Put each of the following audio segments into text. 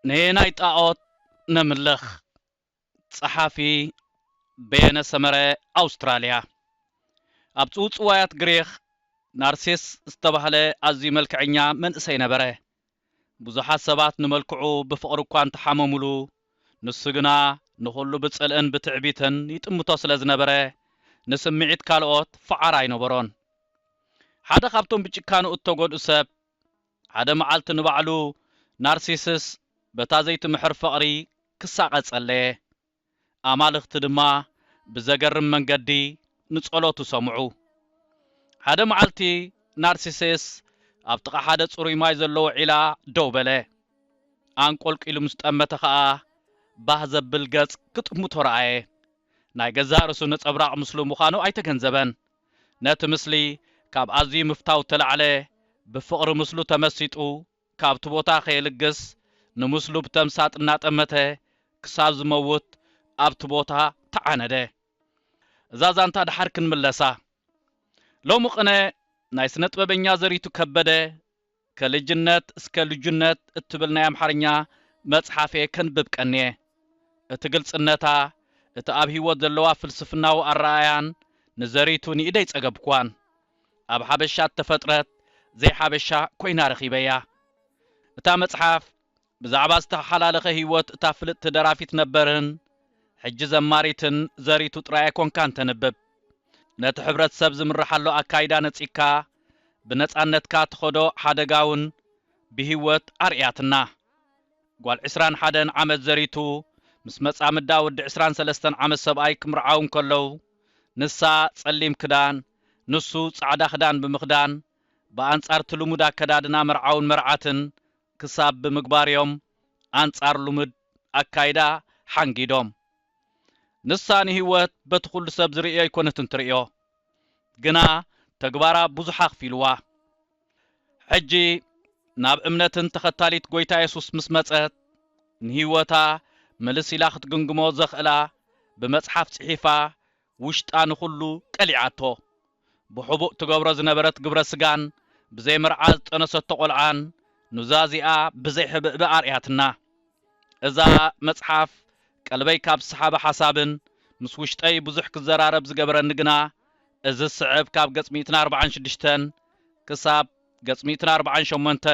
نيناي طاوت نملخ صحافي بين سمره أستراليا أبصوت ويات غريخ نارسيس استبهله أزي ملكعኛ منእሰይ ነበረ ብዙሓት ሰባት ንመልክዑ ብፍቅሪ እኳ እንተሓመሙሉ ንሱ ግና ንኹሉ ብጽልእን ብትዕቢትን ይጥምቶ ስለ ዝነበረ ንስምዒት ካልኦት ፈዓራ ይነበሮን ሓደ ካብቶም ብጭካንኡ እተጎድኡ ሰብ ሓደ መዓልቲ ንባዕሉ ናርሲስስ በታ ዘይትምሕር ፍቅሪ ክሳቐጸለየ ኣማልኽቲ ድማ ብዘገርም መንገዲ ንጸሎቱ ሰምዑ ሓደ መዓልቲ ናርሲስስ ኣብ ጥቓ ሓደ ጽሩይ ማይ ዘለዎ ዒላ ደው በለ ኣንቆልቂሉ ምስ ጠመተ ኸኣ ባህ ዘብል ገጽ ክጥምቶ ረኣየ ናይ ገዛ ርእሱ ነጸብራቕ ምስሉ ምዃኑ ኣይተገንዘበን ነቲ ምስሊ ካብ ኣዝዩ ምፍታው ተላዕለ ብፍቕሪ ምስሉ ተመሲጡ ካብቲ ቦታ ኸይልግስ ንምስሉ ብተምሳጥ እናጠመተ ክሳብ ዝመውት ኣብቲ ቦታ ተዓነደ እዛ ዛንታ ድሓር ክንምለሳ ሎሚ ቅነ ናይ ስነ ጥበበኛ ዘሪቱ ከበደ ከልጅነት እስከ ልጅነት እትብል ናይ አምሓርኛ መጽሓፌ ከንብብ ቀንየ እቲ ግልጽነታ እቲ ኣብ ህይወት ዘለዋ ፍልስፍናዊ ኣረኣያን ንዘሪቱ ንኢደይ ጸገብኳን ኣብ ሓበሻ ተፈጥረት ዘይ ሓበሻ ኮይና ረኺበያ እታ መጽሓፍ ብዛዕባ ዝተሓላለኸ ህይወት እታ ፍልጥ ደራፊት ነበርን ሕጂ ዘማሪትን ዘሪቱ ጥራይ ኮንካን ተንብብ ነቲ ሕብረተሰብ ዝምርሓሎ ኣካይዳ ነጺካ ብነጻነትካ ተኸዶ ሓደጋውን ብህይወት ኣርያትና ጓል 21 ዓመት ዘሪቱ ምስ መጻምዳ ወዲ 23 ዓመት ሰብኣይ ክምርዓውን ከለው ንሳ ጸሊም ክዳን ንሱ ጻዕዳ ክዳን ብምኽዳን በኣንጻር ትልሙድ ኣከዳድና መርዓውን መርዓትን ክሳብ ብምግባርዮም ኣንጻር ልሙድ ኣካይዳ ሓንጊዶም ንሳ ንህይወት በቲ ኩሉ ሰብ ዝርእዮ ይኮነትን ትርእዮ ግና ተግባራ ብዙሕ ኣኽፊልዋ ሕጂ ናብ እምነትን ተኸታሊት ጎይታ ኢየሱስ ምስ መጸት ንህይወታ መልሲላ ክትግንግሞ ዘኽእላ ብመጽሓፍ ጽሒፋ ውሽጣ ንኹሉ ቀሊዓቶ ብሕቡእ ትገብሮ ዝነበረት ግብረ ስጋን ብዘይ መርዓ ዝጠነሰቶ ቆልዓን ኑዛዚኣ ብዘይ ሕብእ ኣርያትና እዛ መጽሓፍ ቀልበይ ካብ ሰሓበ ሓሳብን ምስ ውሽጠይ ብዙሕ ክዘራረብ ዝገበረኒ ግና እዚ ስዕብ ካብ ገጽ 146 ክሳብ ገጽ 148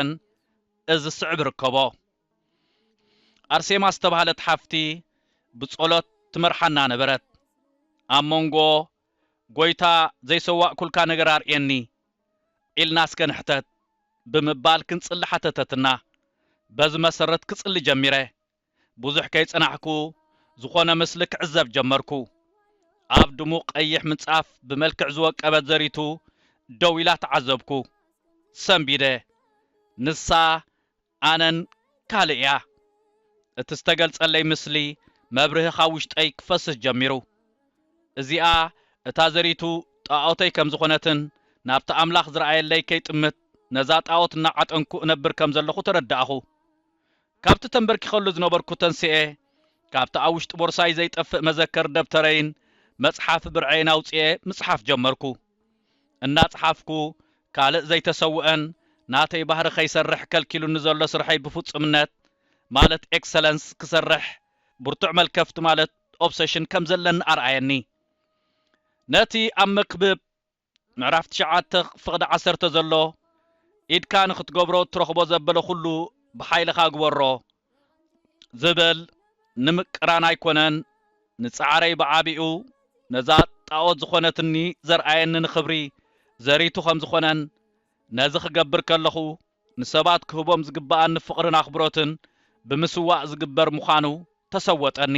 እዚ ስዕብ ርከቦ ኣርሴማ ዝተባህለት ሓፍቲ ብጸሎት ትመርሓና ነበረት ኣብ መንጎ ጎይታ ዘይሰዋእ ኩልካ ነገር ኣርኤኒ ኢልና እስከንሕተት ብምባል ክንጽሊ ሓተተትና በዚ መሰረት ክጽሊ ጀሚረ ብዙሕ ከይጸናሕኩ ዝኾነ ምስሊ ክዕዘብ ጀመርኩ ኣብ ድሙቕ ቀይሕ ምንጻፍ ብመልክዕ ዝወቀበት ዘሪቱ ደው ኢላ ተዓዘብኩ ሰንቢደ ንሳ ኣነን ካልእያ እቲ ዝተገልጸለይ ምስሊ መብርህ ካብ ውሽጠይ ክፈስስ ጀሚሩ እዚኣ እታ ዘሪቱ ጣዖተይ ከም ዝኾነትን ናብቲ ኣምላኽ ዝረኣየለይ ከይጥምት ነዛ ጣዖት እናዓጠንኩ እነብር ከም ዘለኹ ተረዳእኹ ካብቲ ተንበርኪኸሉ ዝነበርኩ ተንስኤ ካብቲ ኣብ ውሽጢ ቦርሳይ ዘይጠፍእ መዘከር ደብተረይን መጽሓፍ ብርዐይን ኣውፅኤ ምጽሓፍ ጀመርኩ እናጽሓፍኩ ካልእ ዘይተሰውአን ናተይ ባህሪ ኸይሰርሕ ከልኪሉኒ ዘሎ ስርሐይ ብፍጹምነት ማለት ኤክሰለንስ ክሰርሕ ብርቱዕ መልከፍቲ ማለት ኦብሴሽን ከም ዘለኒ ኣርኣየኒ ነቲ ኣብ መክብብ ምዕራፍ 9 ፍቕዲ 10 ዘሎ ኢድካ ንኽትገብሮ ትረኽቦ ዘበለ ኩሉ ብሓይልኻ ግበሮ ዝብል ንምቅራን ኣይኮነን ንጻዕረይ ብዓቢኡ ነዛ ጣዖት ዝኾነትኒ ዘርኣየኒ ንኽብሪ ዘሪቱ ከም ዝኾነን ነዚ ክገብር ከለኹ ንሰባት ክህቦም ዝግባኣኒ ፍቕርን ኣኽብሮትን ብምስዋዕ ዝግበር ምዃኑ ተሰወጠኒ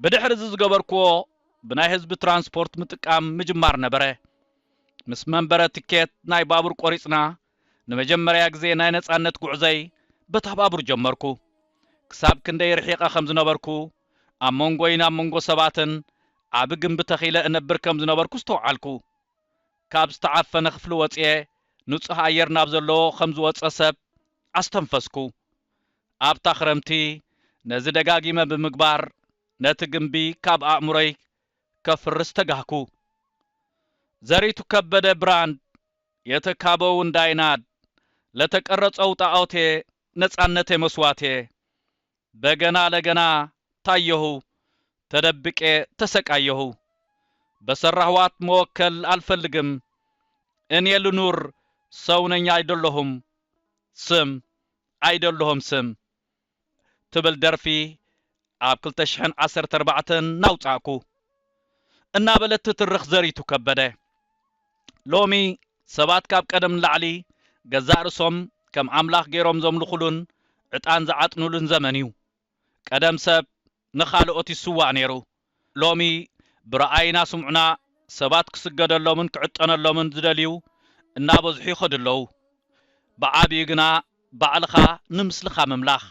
ብድሕሪ እዚ ዝገበርክዎ ብናይ ህዝቢ ትራንስፖርት ምጥቃም ምጅማር ነበረ ምስ መንበረ ትኬት ናይ ባቡር ቆሪጽና ንመጀመርያ ግዜ ናይ ነጻነት ጉዕዘይ በታ ባቡር ጀመርኩ ክሳብ ክንደይ ርሒቐ ከም ዝነበርኩ ኣብ መንጎይን ኣብ መንጎ ሰባትን ዓብ ግንቢ ተኺለ እነብር ከም ዝነበርኩ ዝተውዓልኩ ካብ ዝተዓፈነ ክፍሊ ወፅየ ንጹህ ኣየር ናብ ዘለዎ ከም ዝወፀ ሰብ ኣስተንፈስኩ ኣብታ ኽረምቲ ነዚ ደጋጊመ ብምግባር ነቲ ግንቢ ካብ ኣእምሮይ ከፍርስ ተጋህኩ ዘሪቱ ከበደ ብራንድ የተካበው እንዳይናድ ለተቀረጸው ጣዖቴ ነጻነቴ መስዋዕቴ በገና ለገና ታየሁ ተደብቄ ተሰቃየሁ በሰራህዋት መወከል አልፈልግም እኔ ልኑር ሰውነኛ አይደለሁም ስም አይደለሁም ስም ትብል ደርፊ ኣብ 2014 ናውጻኩ እና በለት ትርኽ ዘሪቱ ከበደ ሎሚ ሰባት ካብ ቀደም ላዕሊ ገዛርሶም ከም አምላኽ ገይሮም ዘምልኹሉን ዕጣን ዝዓጥኑሉን ዘመን እዩ ቀደም ሰብ ንኻልኦት ይስዋዕ ነይሩ ሎሚ ብረአይና ስምዑና ሰባት ክስገደሎምን ክዕጠነሎምን ዝደልዩ እናበዝሑ ይኸድለው ብዓብይ ግና ባዕልኻ ንምስልኻ መምላኽ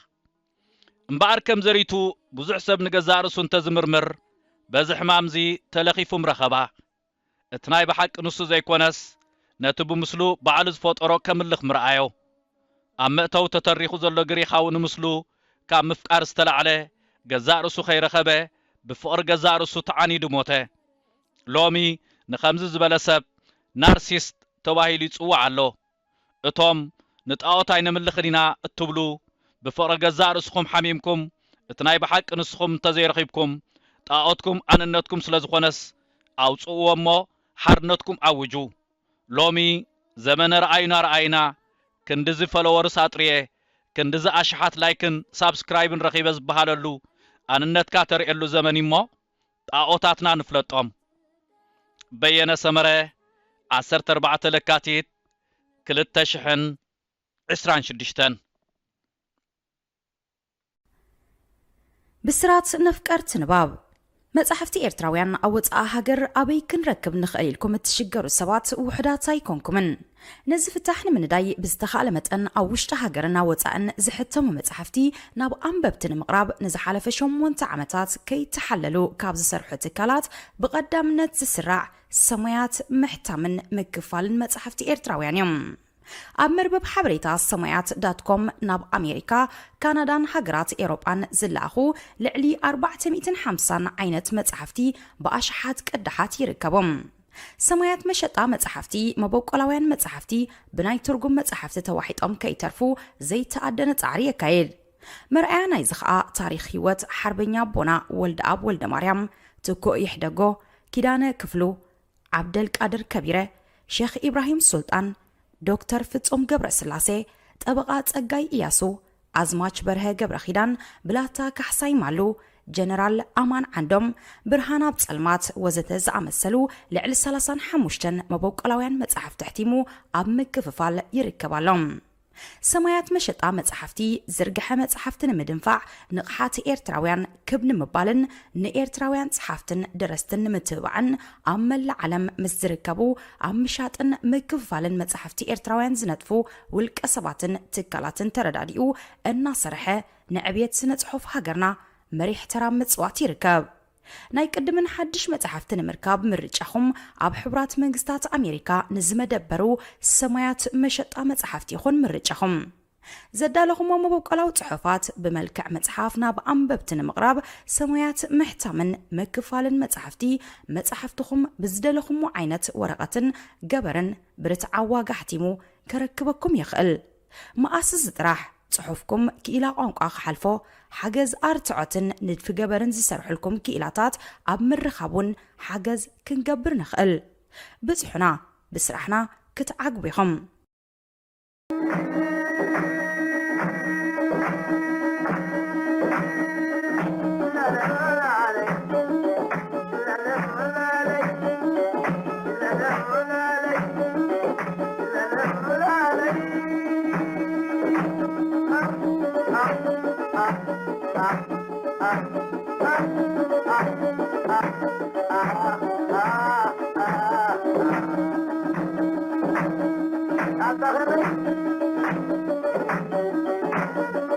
እምበኣር ከም ዘሪቱ ብዙሕ ሰብ ንገዛርሱ እንተዝምርምር በዚ ሕማምዚ ተለኺፉም ረኸባ እቲ ናይ ብሓቂ ንሱ ዘይኮነስ ነቲ ብምስሉ ባዕሉ ዝፈጠሮ ከምልኽ ምርኣዮ ኣብ መእተው ተተሪኹ ዘሎ ግሪኻው ንምስሉ ካብ ምፍቃር ዝተላዕለ ገዛርሱ ኸይረኸበ ብፍቕሪ ገዛርሱ ተዓኒዱ ሞተ ሎሚ ንኸምዚ ዝበለ ሰብ ናርሲስት ተባሂሉ ይጽዋዕ ኣሎ እቶም ንጣዖታይ ንምልኽን ኢና እትብሉ ብፍቕሪ ገዛርስኹም ሓሚምኩም እቲ ናይ ብሓቂ ንስኹም እንተዘይረኺብኩም ጣዖትኩም ኣንነትኩም ስለ ዝኾነስ ኣውፅእዎ እሞ ሓርነትኩም ኣውጁ ሎሚ ዘመነ ረአይና ክንዲዚ ፎሎወርስ ኣጥርየ ክንዲዚ ኣሽሓት ላይክን ሳብስክራይብን ረኺበ ዝበሃለሉ ኣንነትካ ተርእየሉ ዘመን እሞ ጣዖታትና ንፍለጦም በየነ ሰመረ 14 ለካቲት 2026 ብስራት ነፍቀርት ንባብ መጽሕፍቲ ኤርትራውያን ኣብ ወጻኢ ሃገር ኣበይ ክንረክብ ንኽእል ኢልኩም እትሽገሩ ሰባት ውሕዳት ኣይኮንኩምን ነዚ ፍታሕ ንምንዳይ ብዝተኻለ መጠን ኣብ ውሽጢ ሃገርና ወጻእን ዝሕተሙ መጽሕፍቲ ናብ ኣንበብቲ ንምቕራብ ንዝሓለፈ 8 ዓመታት ከይተሓለሉ ካብ ዝሰርሑ ትካላት ብቐዳምነት ዝስራዕ ሰማያት ምሕታምን ምክፋልን መጽሕፍቲ ኤርትራውያን እዮም ኣብ መርበብ ሓበሬታ ሰማያት.com ናብ ኣሜሪካ ካናዳን ሃገራት ኤሮጳን ዝለኣኹ ልዕሊ 450 ዓይነት መጽሕፍቲ ብኣሽሓት ቅድሓት ይርከቦም ሰማያት መሸጣ መጽሕፍቲ መበቆላውያን መጽሕፍቲ ብናይ ትርጉም መጽሕፍቲ ተዋሒጦም ከይተርፉ ዘይተኣደነ ጻዕሪ የካየድ መርኣያ ናይ ዝኸኣ ታሪኽ ህይወት ሓርበኛ ቦና ወልደ ኣብ ወልደ ማርያም ትኮ ይሕደጎ ኪዳነ ክፍሉ ዓብደል ቃድር ከቢረ ሼኽ ኢብራሂም ሱልጣን ዶክተር ፍጹም ገብረ ስላሴ ጠበቃ ጸጋይ ኢያሱ አዝማች በርሀ ገብረ ኺዳን ብላታ ካሕሳይ ማሉ ጀነራል አማን ዓንዶም ብርሃን ኣብ ጸልማት ወዘተ ዝኣመሰሉ ልዕሊ 35 መበቆላውያን መጽሕፍቲ ተሕቲሙ ኣብ ምክፍፋል ይርከባሎም ሰማያት መሸጣ መጽሕፍቲ ዝርግሐ መጽሕፍትን ምድንፋዕ ንቕሓት ኤርትራውያን ክብ ንምባልን ንኤርትራውያን ጸሓፍትን ደረስትን ንምትብባዕን ኣብ መላእ ዓለም ምስ ዝርከቡ ኣብ ምሻጥን ምክፍፋልን መጽሕፍቲ ኤርትራውያን ዝነጥፉ ውልቀ ሰባትን ትካላትን ተረዳዲኡ እናሰርሐ ንዕብየት ስነ ጽሑፍ ሃገርና መሪሕ ተራ ምጽዋት ይርከብ ናይ ቅድምን ሓድሽ መጽሕፍቲ ንምርካብ ምርጫኹም ኣብ ሕብራት መንግስታት ኣሜሪካ ንዝመደበሩ ሰማያት መሸጣ መጽሕፍቲ ይኹን ምርጫኹም ዘዳለኹም መበቆላው ጽሑፋት ብመልክዕ መጽሓፍ ናብ ኣንበብቲ ንምቕራብ ሰማያት ምሕታምን ምክፋልን መጽሕፍትኹም ብዝደለኹም ዓይነት ወረቐትን ገበርን ብርትዓዋጋ ሕቲሙ ከረክበኩም ይኽእል መኣስ ዝጥራሕ ጽሑፍኩም ክኢላ ቋንቋ ክሓልፎ ሓገዝ ኣርትዖትን ንድፊ ገበርን ዝሰርሑልኩም ክኢላታት ኣብ ምርኻቡን ሓገዝ ክንገብር ንኽእል ብጽሑና ብስራሕና ክትዓግቡ ኢኹም Thank you.